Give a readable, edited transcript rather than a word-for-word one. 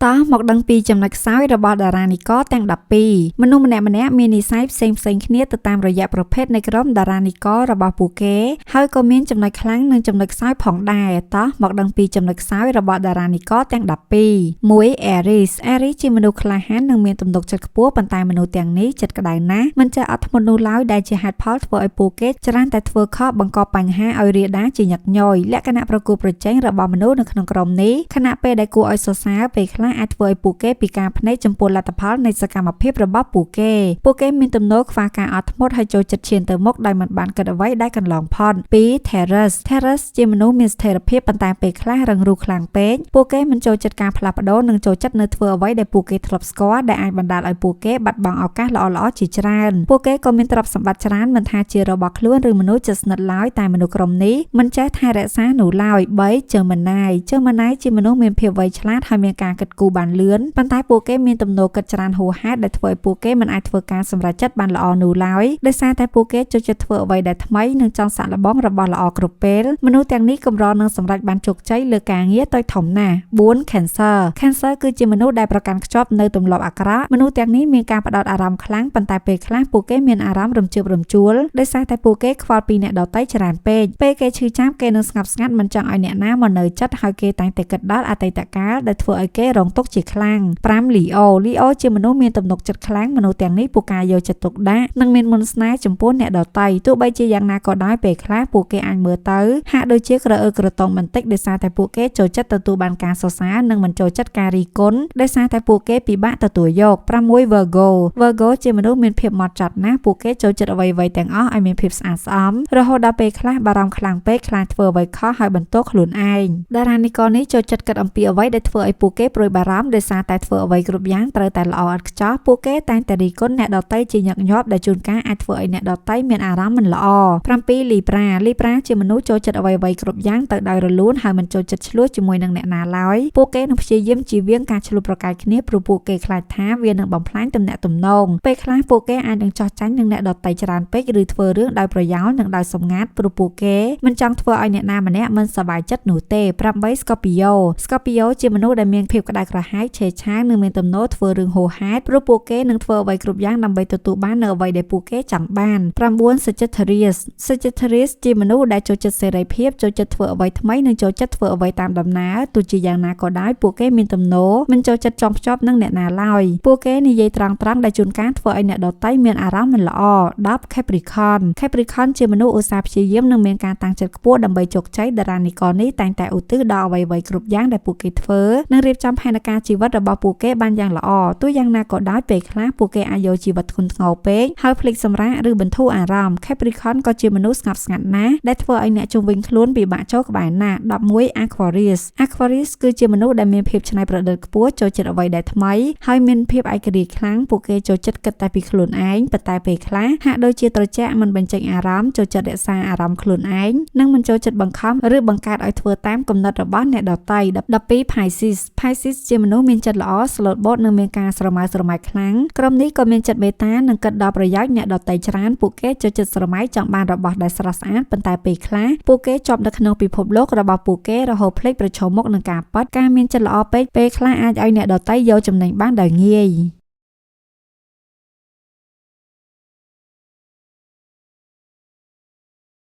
តោះមកដឹងពីចំណុចខ្សោយរបស់តារានិករទាំង12មនុស្សម្នាក់មាននិស្ស័យផ្សេងគ្នាទៅតាមរយៈប្រភេទនៃក្រុមតារានិកររបស់ពួកគេហើយក៏មានចំណុចខ្លាំងនិងចំណុចខ្សោយផងដែរតោះមកដឹងពីចំណុចខ្សោយរបស់តារានិករទាំង12 1. Aries ជាមនុស្សក្លាហាននិងមានទំនុកចិត្តខ្ពស់ប៉ុន្តែមនុស្សទាំងនេះចិត្តក្តៅណាស់មិនចេះអត់ធ្មត់នោះឡើយដែលជាហេតុផលធ្វើឲ្យពួកគេច្រើនតែធ្វើខុសបង្កបញ្ហាឲ្យរាលដាលជាញឹកញយលក្ខណៈប្រកួតប្រជែងរបស់មនុស្សនៅក្នុងក្រុមនេះខណៈពេលដែលគួរឲ្យសរសើរពេលខ្លះអាចធ្វើឲ្យពួកគេពិការភ្នែកចំពោះលទ្ធផលនៃសកម្មភាពរបស់ពួកគេមានទំនោរខ្វះការអត់ធ្មត់ហើយចូលចិត្តឈានទៅមុខដោយមិនបានគិតអ្វីដែលកន្លងផុត 2. Taurus ជាមនុស្សមានស្ថិរភាពប៉ុន្តែពេលខ្លះរឹងរូសខ្លាំងពេកពួកគេមិនចូលចិត្តការផ្លាស់ប្ដូរនិងចូលចិត្តនៅធ្វើអ្វីដែលពួកគេធ្លាប់ស្គាល់ដែលអាចបណ្ដាលឲ្យពួកគេបាត់បង់ឱកាសល្អៗជាច្រើនពួកគេក៏មានទ្រព្យសម្បត្តិច្រើនមិនថាជារបស់ខ្លួនឬមនុស្សជិតស្និទ្ធឡើយតែមនុស្សក្រុមនេះមិនចេះថែរក្សានោះឡើយ 3. Gemini ជាមនុស្សមានភាពវៃឆ្លាតហើយមានការគិតគូរបានលឿនប៉ុន្តែពួកគេមានទំនោរគិតច្រើនហួសហេតុដែលធ្វើឲ្យពួកគេមិនអាចធ្វើការសម្រេចចិត្តបានល្អនោះឡើយដោយសារតែពួកគេចូលចិត្តធ្វើអ្វីដែលថ្មីនិងចង់សាកល្បងរបស់ល្អគ្រប់ពេលមនុស្សទាំងនេះកម្រនឹងសម្រេចបានជោគជ័យលើការងារតូចធំណាស់ 4. Cancer គឺជាមនុស្សដែលប្រកាន់ខ្ជាប់នៅទម្លាប់អាក្រក់មនុស្សទាំងនេះមានការផ្ដោតអារម្មណ៍ខ្លាំងប៉ុន្តែពេលខ្លះពួកគេមានអារម្មណ៍រំជើបរំជួលដោយសារតែពួកគេខ្វល់ពីអ្នកដទៃច្រើនពេកពេលគេឈឺចាប់គេនឹងស្ងប់ស្ងាត់មិនចង់ឲ្យអ្នកណាមកនៅចិត្តហើយគេតែងតែគិតដល់អតីតកាលដែលធ្វើឲ្យគេរងទុក្ខជាខ្លាំង 5. Leo ជាមនុស្សមានទំនុកចិត្តខ្លាំងមនុស្សទាំងនេះពូកែយកចិត្តទុកដាក់និងមានមន្តស្នេហ៍ចំពោះអ្នកដទៃទោះបីជាយ៉ាងណាក៏ដោយពេលខ្លះពួកគេអាចមើលទៅហាក់ដូចជាក្រអឺក្រទងបន្តិចដោយសារតែពួកគេចូលចិត្តទទួលបានការសរសើរនិងមិនចូលចិត្តការរិះគន់ដោយសារតែពួកគេពិបាកទទួលយក 6. Virgo ជាមនុស្សមានភាពហ្មត់ចត់ណាស់ពួកគេចូលចិត្តអ្វីៗទាំងអស់ឲ្យមានភាពស្អាតស្អំរហូតដល់ពេលខ្លះបារម្ភខ្លាំងពេកខ្លាចធ្វើអ្វីខុសហើយបន្ទោសខ្លួនឯងតារានិករនេះចូលចិត្តគិតអំពីអ្វីដែលធ្វើឲ្យពួកគេព្រួយបារម្ភដោយសារតែធ្វើអ្វីគ្រប់យ៉ាងត្រូវតែល្អឥតខ្ចោះពួកគេតែងតែរិះគន់អ្នកដទៃជាញឹកញាប់ដែលជួនកាលអាចធ្វើឲ្យអ្នកដទៃមានអារម្មណ៍មិនល្អ 7. Libra ជាមនុស្សចូលចិត្តអ្វីៗគ្រប់យ៉ាងទៅដោយរលូនហើយមិនចូលចិត្តឆ្លោះជាមួយនឹងអ្នកណាឡើយពួកគេនឹងព្យាយាមជៀសវាងការឆ្លោះប្រកែកគ្នាព្រោះពួកគេខ្លាចថាវានឹងបំផ្លាញទំនាក់ទំនងពេលខ្លះពួកគេអាចនឹងចោះចាញ់នឹងអ្នកដទៃច្រើនពេកឬធ្វើរឿងដោយប្រយោលនិងដោយសម្ងាត់ព្រោះពួកគេមិនចង់ធ្វើឲ្យអ្នកណាម្នាក់មិនសប្បាយចិត្តនោះទេ 8. Scorpio ជាមនុស្សដែលមានភាពក្តៅក្រហាយឆេវឆាវនិងមានទំនោរធ្វើរឿងហួសហេតុព្រោះពួកគេនឹងធ្វើអ្វីគ្រប់យ៉ាងដើម្បីទទួលបាននូវអ្វីដែលពួកគេចង់បាន 9. Sagittarius ជាមនុស្សដែលចូលចិត្តសេរីភាពចូលចិត្តធ្វើអ្វីថ្មីនិងចូលចិត្តធ្វើអ្វីតាមដំណើរទោះជាយ៉ាងណាក៏ដោយពួកគេមានទំនោរមិនចូលចិត្តចងភ្ជាប់នឹងអ្នកណាឡើយពួកគេនិយាយត្រង់ៗដែលជួនកាលធ្វើឲ្យអ្នកដទៃមានអារម្មណ៍មិនល្អ 10. Capricorn ជាមនុស្សឧស្សាហ៍ព្យាយាមនិងមានការតាំងចិត្តខ្ពស់ដើម្បីជោគជ័យតារានិករនេះតែងតែឧទ្ទិសដល់អ្វីៗគ្រប់យ៉ាងដែលពួកគេធ្វើនិងរៀបចំផែនការជីវិតរបស់ពួកគេបានយ៉ាងល្អទោះយ៉ាងណាក៏ដោយពេលខ្លះពួកគេអាចយកជីវិតធ្ងន់ធ្ងរពេកហើយភ្លេចសម្រាកឬបន្ធូរអារម្មណ៍ Capricorn ក៏ជាមនុស្សស្ងប់ស្ងាត់ណាស់ដែលធ្វើឲ្យអ្នកជុំវិញខ្លួនពិបាកចូលក្បែរណាស់ 11. Aquarius គឺជាមនុស្សដែលមានភាពច្នៃប្រឌិតខ្ពស់ចូលចិត្តអ្វីដែលថ្មីហើយមានភាពឯករាជ្យខ្លាំងពួកគេចូលចិត្តគិតតែពីខ្លួនឯងប៉ុន្តែពេលខ្លះហាក់ដូចជាត្រជាក់មិនបញ្ចេញអារម្មណ៍ចូលចិត្តរក្សាអារម្មណ៍ខ្លួនឯងនិងមិនចូលចិត្តបង្ខំឬបង្កើតឲ្យធ្វើតាមគំនិតរបស់អ្នកដទៃ 12. Pisces ជាមនុស្សមានចិត្តល្អស្លូតបូតនិងមានការស្រមើស្រមៃខ្លាំងក្រុមនេះក៏មានចិត្តមេត្តានិងគិតដល់ប្រយោជន៍អ្នកដទៃច្រើនពួកគេចូលចិត្តស្រមៃចង់បានរបស់ដែលស្រស់ស្អាតប៉ុន្តែពេលខ្លះពួកគេជាប់នៅក្នុងពិភពលោករបស់ពួកគេរហូតភ្លេចប្រឈមមុខនឹងការប៉ັດការមានចិត្តល្អពេកពេលខ្លះអាចឲ្យអ្នកដទៃយកចំណេញបានដោយងាយ